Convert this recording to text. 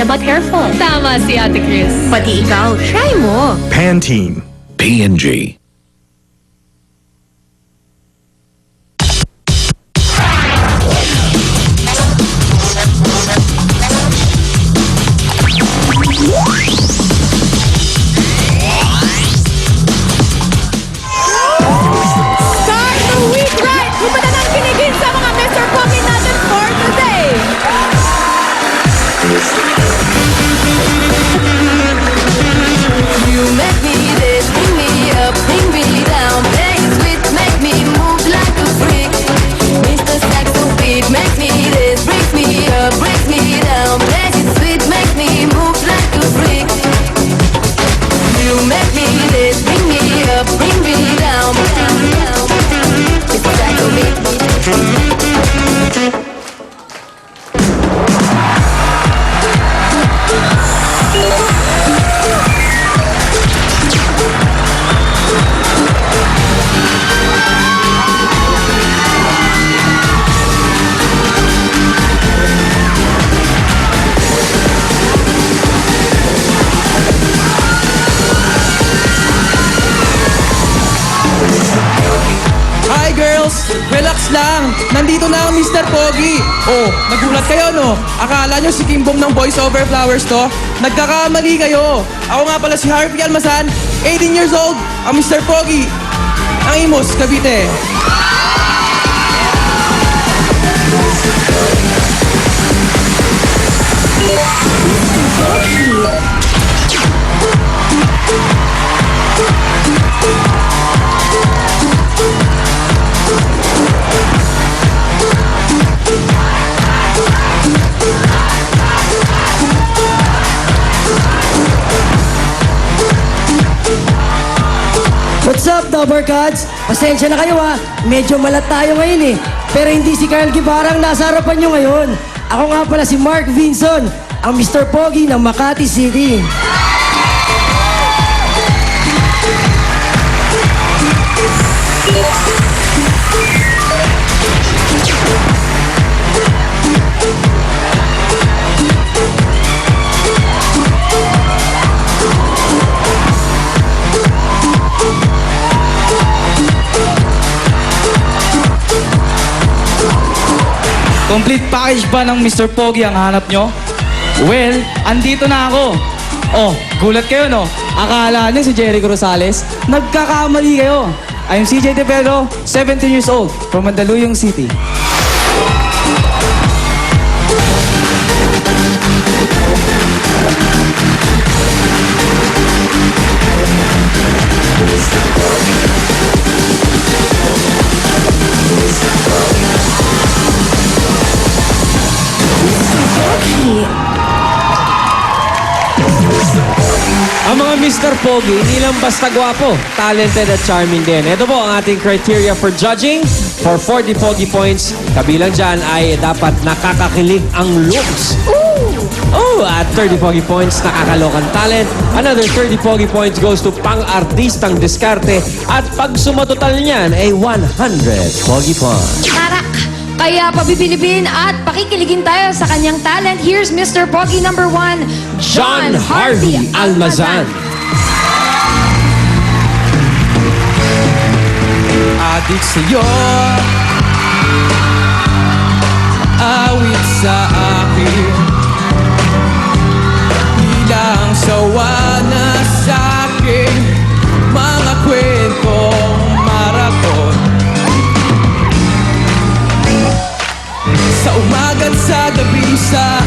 But careful. Tama si Ate Chris. Pati ikaw, try mo. Pantene. P&G. Start the week right! Kumada ng kinigin sa mga Mr. Pogi natin for today! You make me this, bring me up, bring me down. Make it sweet, make me move like a freak. Mr. Saxo beat, make me this, brings me up, brings me down. Make it sweet, make me move like a freak. You make me this, bring me up, bring me down. Mr. Saxo beat. Hi girls! Relax lang! Nandito na ang Mr. Pogi! Oh, nagulat kayo no? Akala nyo si Kimbong ng Voice Over Flowers to? Nagkakamali kayo! Ako nga pala si Harvey Almasan, 18 years old, ang Mr. Pogi! Ang Imus, Cavite! What's up, Dobercats? Pasensya na kayo ha. Medyo malat tayo ngayon eh. Pero hindi si Carl Guevara ang nasa harapan nyo ngayon. Ako nga pala si Mark Vinson, ang Mr. Pogi ng Makati City. Complete package ba ng Mr. Pogi ang hanap nyo? Well, andito na ako. Oh, gulat kayo no? Akala nyo si Jericho Rosales? Nagkakamali kayo. I'm CJ De Pedro, 17 years old, from Mandaluyong City. Ang mga Mr. Pogi, hindi lang basta gwapo, talented at charming din. Ito po ang ating criteria for judging. For 40 Pogi points, kabilang dyan ay dapat nakakakilig ang looks. Oh, at 30 Pogi points, nakakalokan talent. Another 30 Pogi points goes to pang-artistang diskarte. At pag sumatotal niyan ay 100 Pogi points. Tarak! Kaya pabibilibin at pakikiligin tayo sa kanyang talent. Here's Mr. Pogi number 1, John Harvey Almazan. Adik sa'yo, awit sa akin, bilang sawa na sa'kin, mga kwentong marathon. Sa umaga't sa gabi, sa